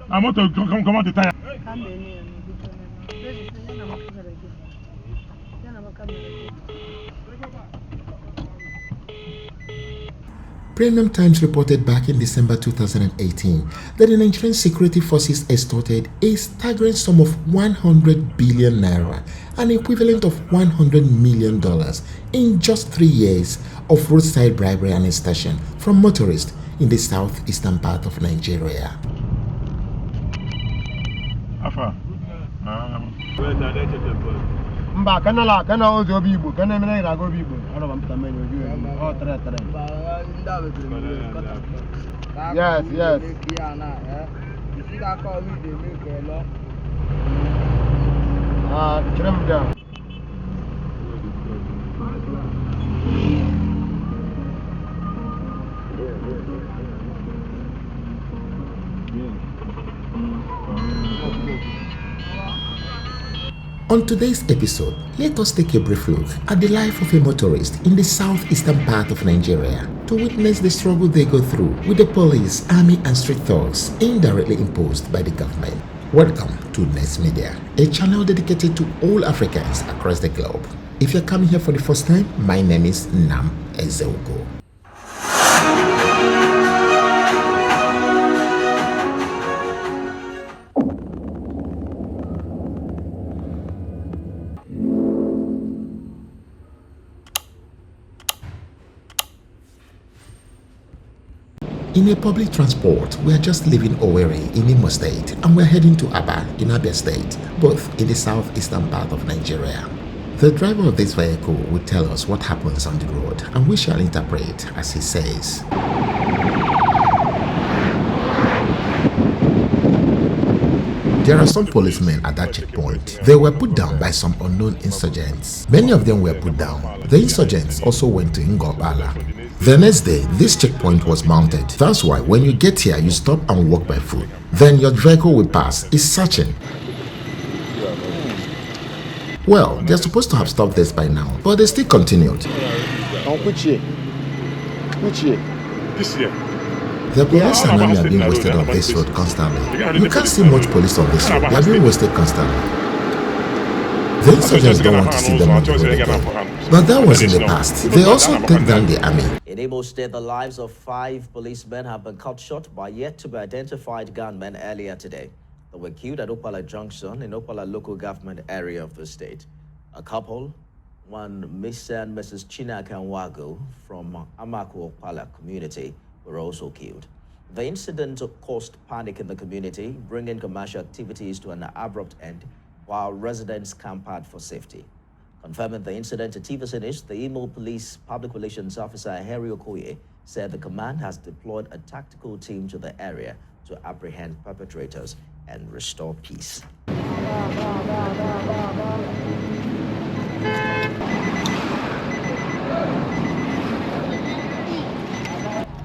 I'm going to come out the tire. Premium Times reported back in December 2018 that the Nigerian security forces extorted a staggering sum of 100 billion naira, an equivalent of $100 million, in just 3 years of roadside bribery and extortion from motorists in the southeastern part of Nigeria. Mba kana ozo bibo kana mena ira go bibo ora ba mta menyo ju o tre yes chirem down. On today's episode, let us take a brief look at the life of a motorist in the southeastern part of Nigeria to witness the struggle they go through with the police, army and street thugs indirectly imposed by the government. Welcome to NETZ Media, a channel dedicated to all Africans across the globe. If you're coming here for the first time, my name is NETZ. In a public transport, we are just leaving Owerri in Imo State and we're heading to Aba in Abia State, both in the southeastern part of Nigeria. The driver of this vehicle will tell us what happens on the road and we shall interpret as he says. There are some policemen at that checkpoint. They were put down by some unknown insurgents. Many of them were put down. The insurgents also went to Ngobala. The next day, this checkpoint was mounted. That's why when you get here, you stop and walk by foot. Then your vehicle will pass. It's searching. Well, they're supposed to have stopped this by now, but they still continued. Which year? This year. The police and army are being wasted on this road constantly. You can't see much police on this road. They are being wasted constantly. The insurgents don't want to see them on the road again. But that was in the past. They also take down the army. In Imo State, the lives of 5 policemen have been cut short by yet to be identified gunmen earlier today. They were killed at Opala Junction in Opala local government area of the state. A couple, one Mr. and Mrs. Chinaka Nwago from Amaku Opala community, were also killed. The incident caused panic in the community, bringing commercial activities to an abrupt end, while residents camp out for safety. Confirming the incident to TV News, the Imo Police Public Relations Officer Harry Okoye said the command has deployed a tactical team to the area to apprehend perpetrators and restore peace.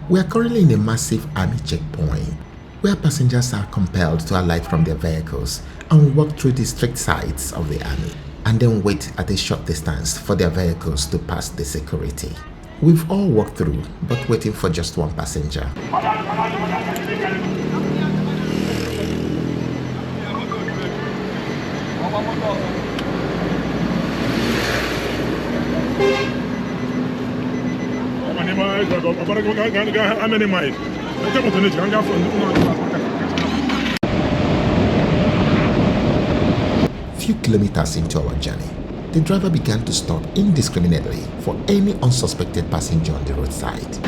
We are currently in a massive army checkpoint where passengers are compelled to alight from their vehicles and walk through the strict sides of the army and then wait at a short distance for their vehicles to pass the security. We've all walked through, but waiting for just one passenger. How many miles? Few kilometers into our journey, the driver began to stop indiscriminately for any unsuspected passenger on the roadside.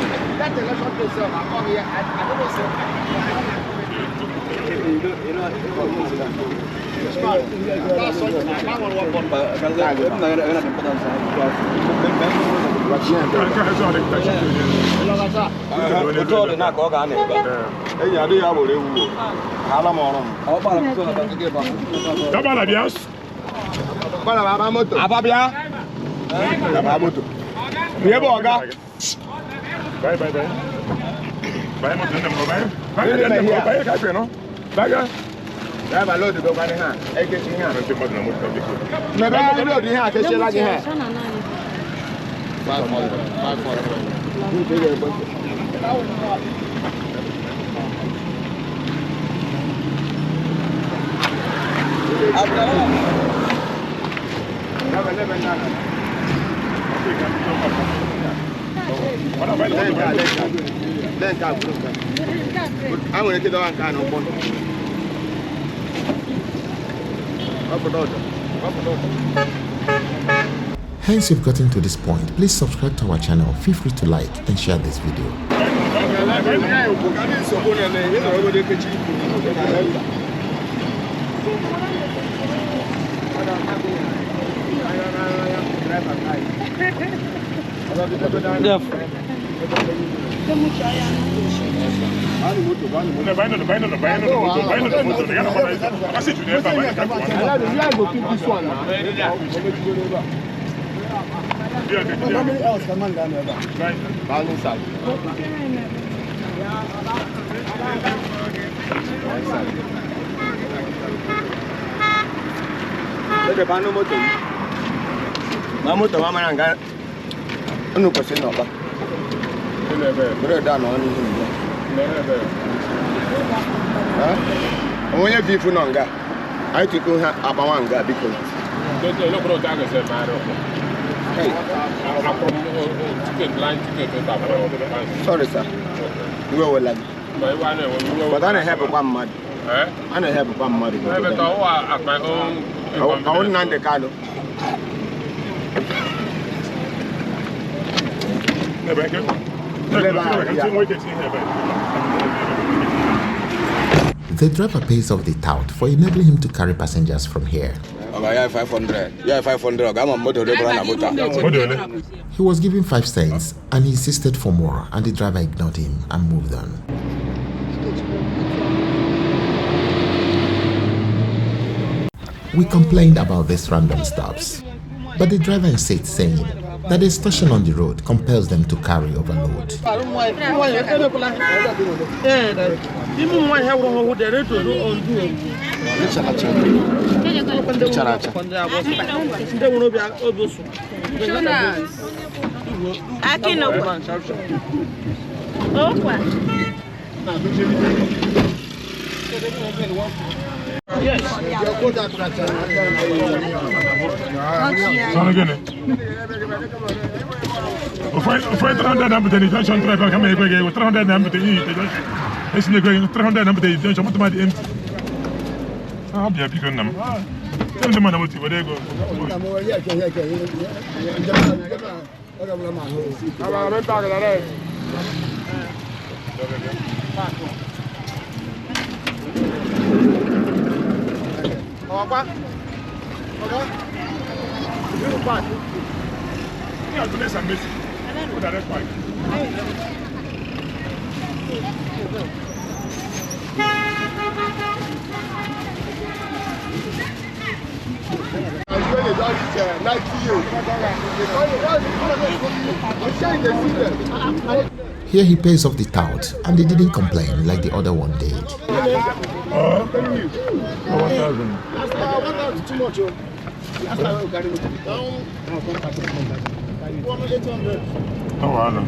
Hence you've gotten to this point, please subscribe to our channel, feel free to like and share this video. How many else can man down there? Right. Inside. The band motor. My motor, Mama and Gan. No person over. Never done on him. Never. When you be for longer, I took up one guy because. Don't look at that. Hey, sorry, sir. You go well, but I have one mud. I have one mud. I wouldn't mind the car. The driver pays off the tout for enabling him to carry passengers from here. Yeah, 500. Yeah, 500. I'm a motor. He was given 5 cents and he insisted for more, and the driver ignored him and moved on. We complained about these random stops, but the driver insists, saying that the station on the road compels them to carry overload. I'll be a big on them. Tell them where they go. Here he pays off the tout, and they didn't complain like the other one did. 1,000. Too much. Oh, wow.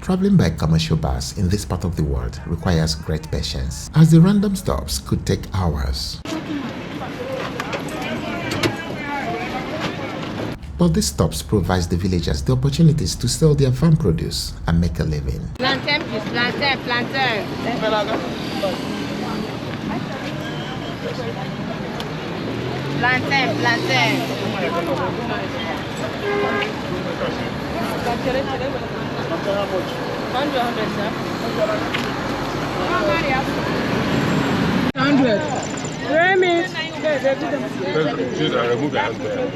Traveling by commercial bus in this part of the world requires great patience, as the random stops could take hours. But these stops provides the villagers the opportunities to sell their farm produce and make a living. Plantain, please. Plantain, plantain. Plantain, plantain. 100. 3 minutes. Choose and remove the hands there.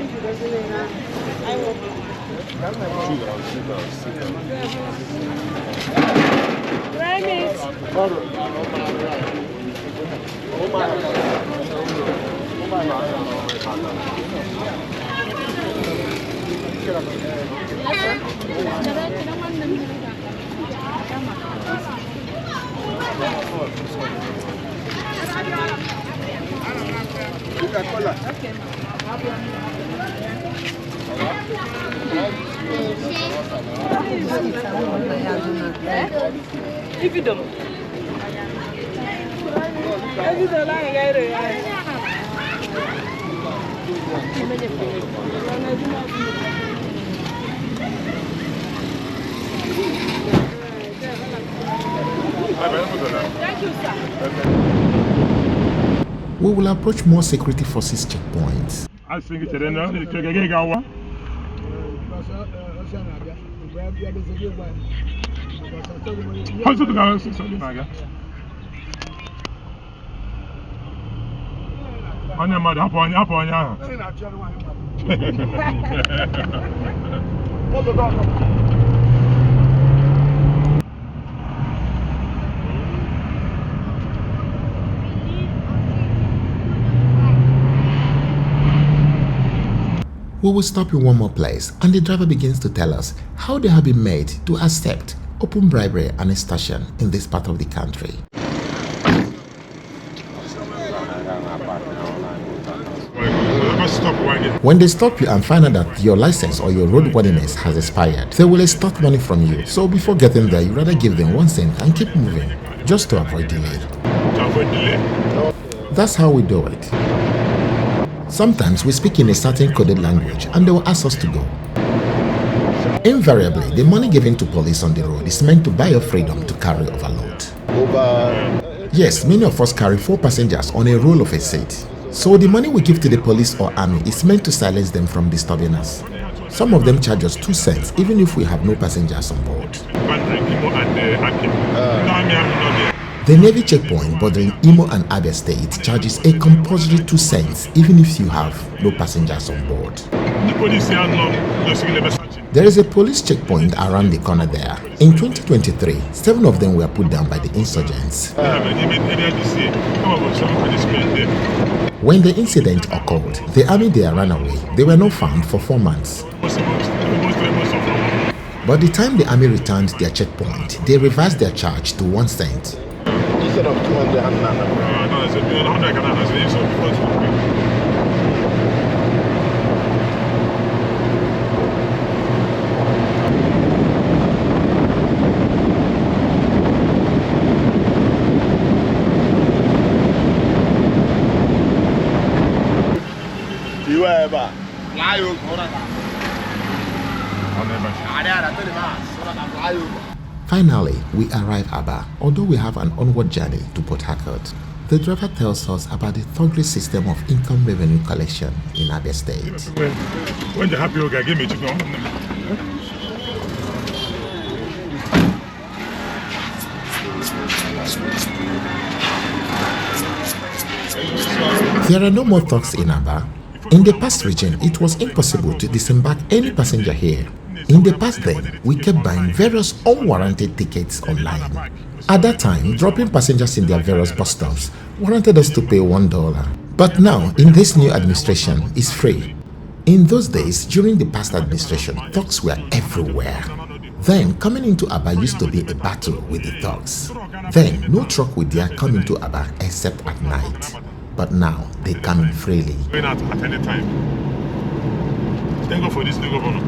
If you don't, We will approach more security forces checkpoints. I think it's a no. You can get one. How's it going? On your mother, upon ya. We will stop in one more place and the driver begins to tell us how they have been made to accept open bribery and extortion in this part of the country. When they stop you and find out that your license or your roadworthiness has expired, they will extort money from you. So before getting there, you rather give them 1 cent and keep moving, just to avoid delay. That's how we do it. Sometimes we speak in a certain coded language and they will ask us to go. Invariably, the money given to police on the road is meant to buy your freedom to carry overload. Yes, many of us carry 4 passengers on a roll of a seat. So the money we give to the police or army is meant to silence them from disturbing us. Some of them charge us 2 cents even if we have no passengers on board. The Navy checkpoint bordering Imo and Abia State charges a compulsory 2 cents even if you have no passengers on board. There is a police checkpoint around the corner there. In 2023, 7 of them were put down by the insurgents. When the incident occurred, the army there ran away. They were not found for 4 months. But the time the army returned their checkpoint, they reversed their charge to 1 cent. Instead of 200. Finally, we arrive at Aba, although we have an onward journey to Port Harcourt. The driver tells us about the thuggery system of income revenue collection in Abia State. When you're happy, okay, give me chicken. There are no more thugs in Aba. In the past region, it was impossible to disembark any passenger here. In the past then, we kept buying various unwarranted tickets online. At that time, dropping passengers in their various bus stops warranted us to pay $1. But now, in this new administration, it's free. In those days, during the past administration, thugs were everywhere. Then, coming into Aba used to be a battle with the thugs. Then, no truck would dare come into Aba except at night. But now, they come in freely. At any time. Thank God for this new governor.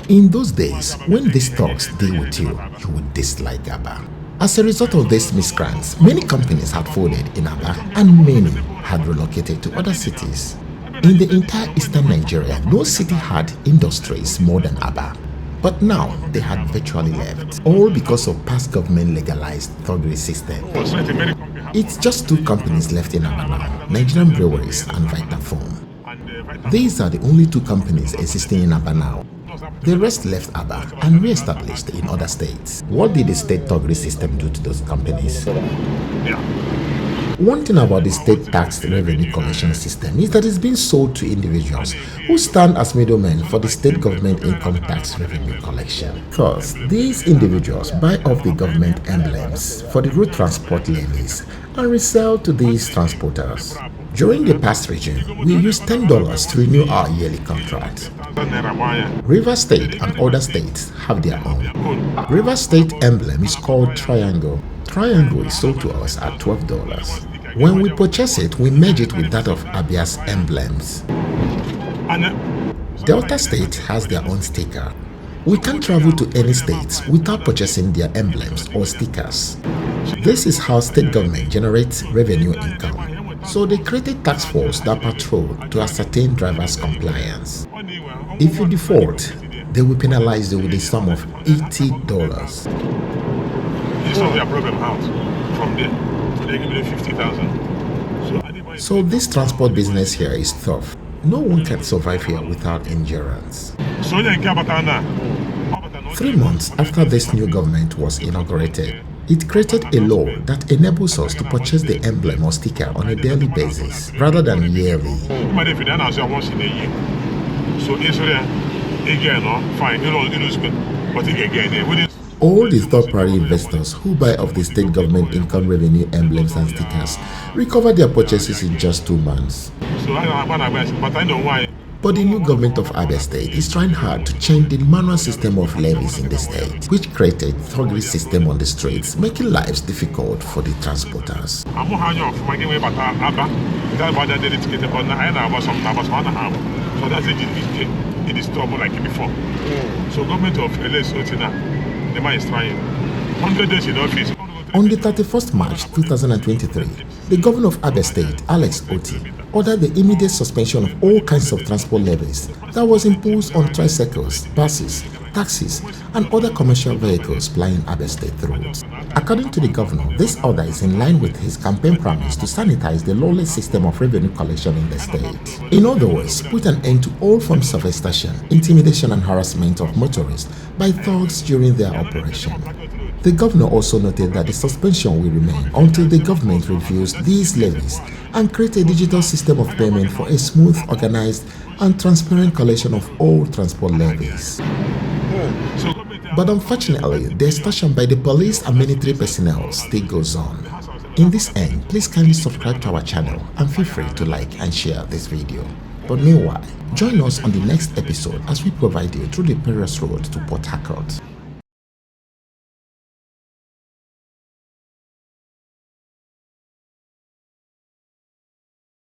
In those days, when these thugs deal with you, you would dislike Aba. As a result of these miscreants, many companies had folded in Aba and many had relocated to other cities. In the entire eastern Nigeria, no city had industries more than Aba. But now, they had virtually left, all because of past government legalized thuggery system. It's just 2 companies left in Aba now, Nigerian Breweries and Vitafoam. These are the only 2 companies existing in Aba now. The rest left Aba and re-established in other states. What did the state thuggery system do to those companies? One thing about the state tax revenue collection system is that it's being sold to individuals who stand as middlemen for the state government income tax revenue collection. Thus, these individuals buy off the government emblems for the road transport levies and resell to these transporters. During the past regime, we used $10 to renew our yearly contract. River State and other states have their own. River State emblem is called Triangle. Triangle is sold to us at $12. When we purchase it, we merge it with that of Abia's emblems. Delta State has their own sticker. We can't travel to any states without purchasing their emblems or stickers. This is how state government generates revenue income. So they created task force that patrol to ascertain drivers' compliance. If you default, they will penalize you with a sum of $80. You solve their problem out from there. They give you 50,000. So this transport business here is tough. No one can survive here without endurance. 3 months after this new government was inaugurated, it created a law that enables us to purchase the emblem or sticker on a daily basis rather than yearly. All the third-party investors who buy off the state government income revenue emblems and stickers recover their purchases in just 2 months. But the new government of Abia State is trying hard to change the manual system of levies in the state, which created a thuggery system on the streets, making lives difficult for the transporters. It is trouble like before. So government of LSOT the man is trying. 100 days in office. On the 31st March 2023, the governor of Abia State, Alex Oti, ordered the immediate suspension of all kinds of transport levies that was imposed on tricycles, buses, taxis, and other commercial vehicles plying Abia State roads. According to the governor, this order is in line with his campaign promise to sanitize the lawless system of revenue collection in the state. In other words, put an end to all forms of extortion, intimidation, and harassment of motorists by thugs during their operation. The governor also noted that the suspension will remain until the government reviews these levies and create a digital system of payment for a smooth, organized, and transparent collection of all transport levies. But unfortunately, the extortion by the police and military personnel still goes on. In this end, please kindly subscribe to our channel and feel free to like and share this video. But meanwhile, join us on the next episode as we provide you through the perilous road to Port Harcourt.